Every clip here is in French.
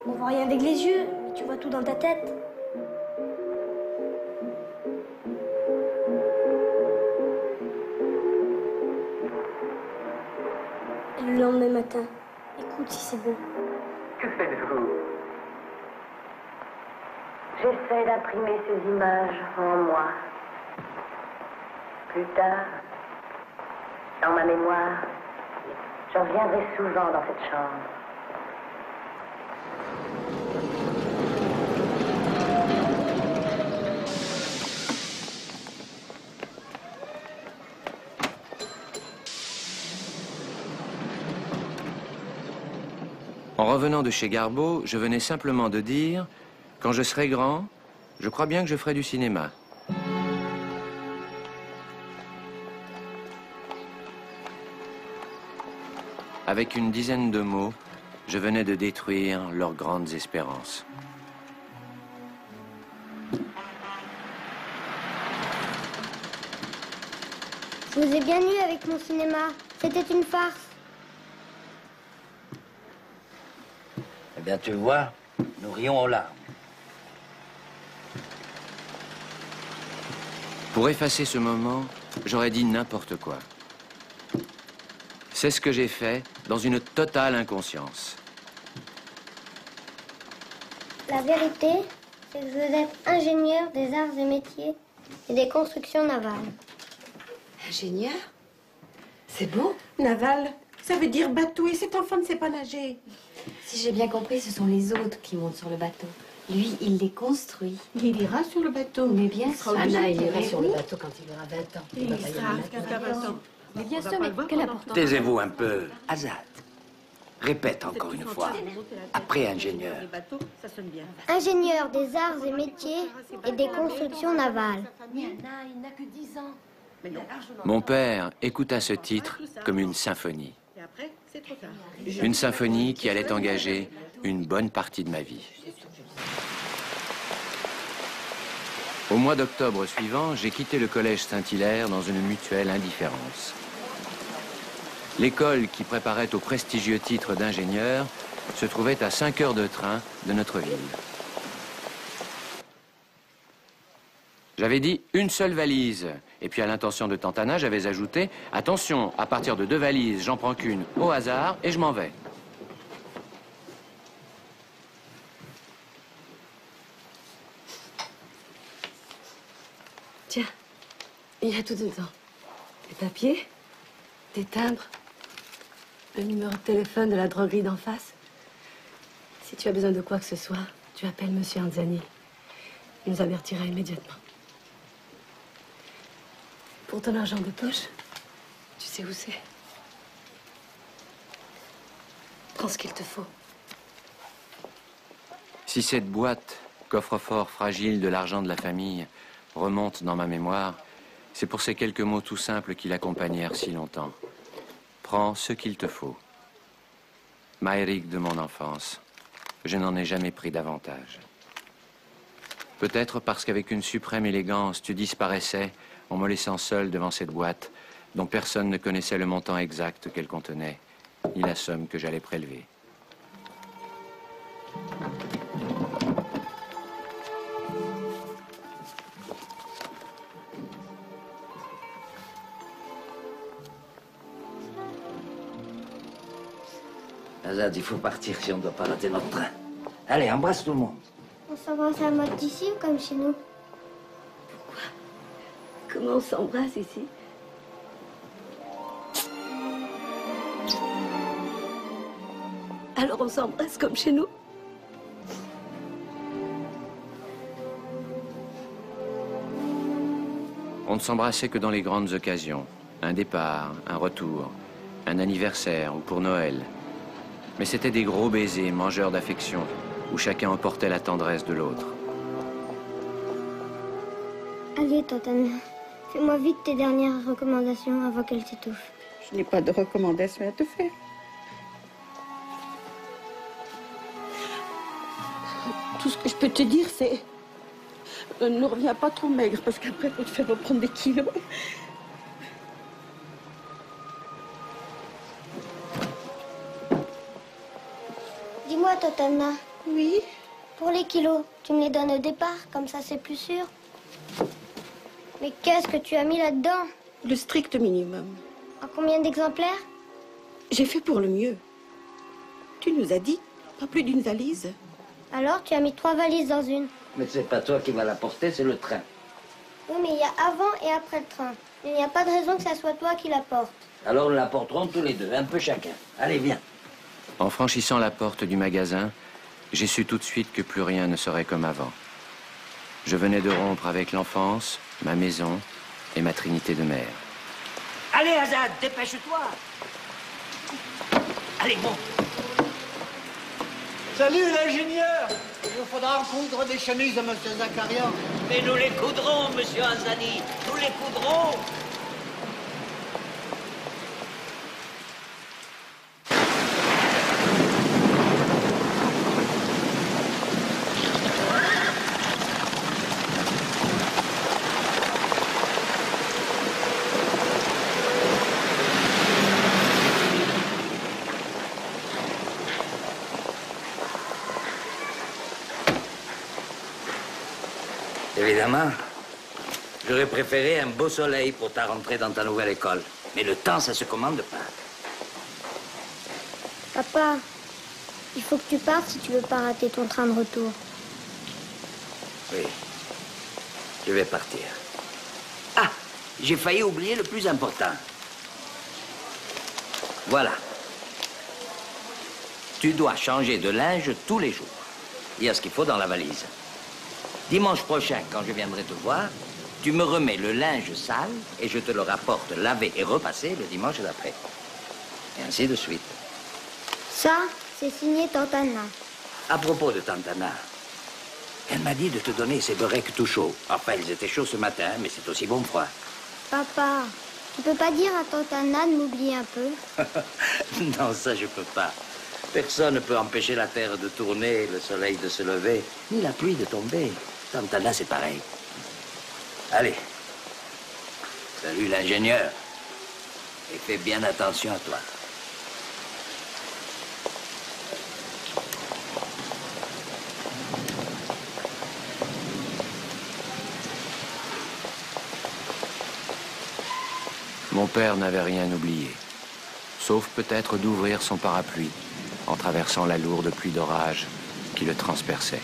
On voit rien avec les yeux, mais tu vois tout dans ta tête. Et le lendemain matin, écoute si c'est beau. Que faites-vous? J'essaie d'imprimer ces images en moi. Plus tard, dans ma mémoire, je reviendrai souvent dans cette chambre. En revenant de chez Garbeau, je venais simplement de dire, quand je serai grand, je crois bien que je ferai du cinéma. Avec une dizaine de mots, je venais de détruire leurs grandes espérances. Je vous ai bien eu avec mon cinéma. C'était une farce. Eh bien, tu vois, nous rions aux larmes. Pour effacer ce moment, j'aurais dit n'importe quoi. C'est ce que j'ai fait dans une totale inconscience. La vérité, c'est que je veux être ingénieur des arts et métiers et des constructions navales. Ingénieur? C'est beau. Naval, ça veut dire bateau et cet enfant ne sait pas nager. Si j'ai bien compris, ce sont les autres qui montent sur le bateau. Lui, il les construit. Il ira sur le bateau. Mais bien sûr. Anna, il ira sur le bateau quand il aura 20 ans. Il sera 20 ans. Mais bien sûr, mais quelle importance. Taisez-vous un peu, Azad. Répète encore une fois. Après ingénieur. Ingénieur des arts et métiers et des constructions navales. Mais Anna, il n'a que 10 ans. Mon père écouta ce titre comme une symphonie. Une symphonie qui allait engager une bonne partie de ma vie. Au mois d'octobre suivant, j'ai quitté le collège Saint-Hilaire dans une mutuelle indifférence. L'école qui préparait au prestigieux titre d'ingénieur se trouvait à 5 heures de train de notre ville. J'avais dit une seule valise. Et puis à l'intention de tante Anna, j'avais ajouté « Attention, à partir de 2 valises, j'en prends qu'une au hasard et je m'en vais ». Tiens, il y a tout dedans. Des papiers, des timbres, le numéro de téléphone de la droguerie d'en face. Si tu as besoin de quoi que ce soit, tu appelles Monsieur Anzani. Il nous avertira immédiatement. Pour ton argent de poche, tu sais où c'est. Prends ce qu'il te faut. Si cette boîte, coffre-fort fragile de l'argent de la famille, remonte dans ma mémoire, c'est pour ces quelques mots tout simples qui l'accompagnèrent si longtemps. Prends ce qu'il te faut. Maëric de mon enfance, je n'en ai jamais pris davantage. Peut-être parce qu'avec une suprême élégance, tu disparaissais en me laissant seul devant cette boîte dont personne ne connaissait le montant exact qu'elle contenait, ni la somme que j'allais prélever. Azad, il faut partir si on ne doit pas rater notre train. Allez, embrasse tout le monde. On s'embrasse à mode d'ici ou comme chez nous? Comment on s'embrasse ici? Alors on s'embrasse comme chez nous? On ne s'embrassait que dans les grandes occasions. Un départ, un retour, un anniversaire ou pour Noël. Mais c'était des gros baisers mangeurs d'affection où chacun emportait la tendresse de l'autre. Allez, tante Anna, fais-moi vite tes dernières recommandations avant qu'elle s'étouffe. Je n'ai pas de recommandations à te faire. Tout ce que je peux te dire, c'est... ne reviens pas trop maigre, parce qu'après, il faut te faire reprendre des kilos. Dis-moi, tante Anna, Oui. Pour les kilos, tu me les donnes au départ, comme ça c'est plus sûr. Mais qu'est-ce que tu as mis là-dedans? Le strict minimum. En combien d'exemplaires? J'ai fait pour le mieux. Tu nous as dit, pas plus d'une valise. Alors tu as mis 3 valises dans une. Mais c'est pas toi qui vas la porter, c'est le train. Oui, mais il y a avant et après le train. Il n'y a pas de raison que ça soit toi qui la porte. Alors nous la porterons tous les deux, un peu chacun. Allez, viens. En franchissant la porte du magasin, j'ai su tout de suite que plus rien ne serait comme avant. Je venais de rompre avec l'enfance, ma maison et ma trinité de mère. Allez, Azad, dépêche-toi. Allez, monte. Salut l'ingénieur! Il nous faudra coudre des chemises à monsieur Zakarian. Mais nous les coudrons, monsieur Azadi. Nous les coudrons. Évidemment, j'aurais préféré un beau soleil pour ta rentrée dans ta nouvelle école. Mais le temps, ça se commande pas. Papa, il faut que tu partes si tu veux pas rater ton train de retour. Oui, je vais partir. Ah, j'ai failli oublier le plus important. Voilà. Tu dois changer de linge tous les jours. Il y a ce qu'il faut dans la valise. Dimanche prochain, quand je viendrai te voir, tu me remets le linge sale et je te le rapporte lavé et repassé le dimanche d'après. Et ainsi de suite. Ça, c'est signé Tante Anna. À propos de Tante Anna, elle m'a dit de te donner ces beurrecs tout chauds. Enfin, ils étaient chauds ce matin, mais c'est aussi bon froid. Papa, tu peux pas dire à Tante Anna de m'oublier un peu? Non, ça, je peux pas. Personne ne peut empêcher la terre de tourner, le soleil de se lever, ni la pluie de tomber. Tante Anna, c'est pareil. Allez. Salut l'ingénieur. Et fais bien attention à toi. Mon père n'avait rien oublié, sauf peut-être d'ouvrir son parapluie en traversant la lourde pluie d'orage qui le transperçait.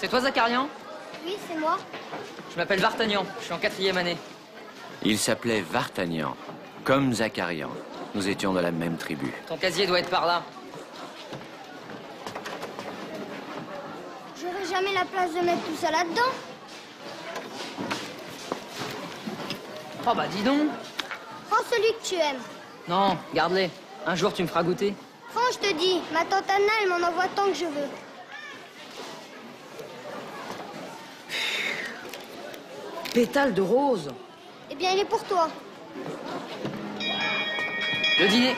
C'est toi, Zakarian? Oui, c'est moi. Je m'appelle Vartagnan, je suis en 4e année. Il s'appelait Vartagnan, comme Zakarian. Nous étions de la même tribu. Ton casier doit être par là. J'aurai jamais la place de mettre tout ça là-dedans. Oh bah dis donc. Prends celui que tu aimes. Non, garde-les. Un jour, tu me feras goûter. Prends, je te dis. Ma tante Anna, elle m'en envoie tant que je veux. Pétale de rose. Eh bien, il est pour toi. Le dîner.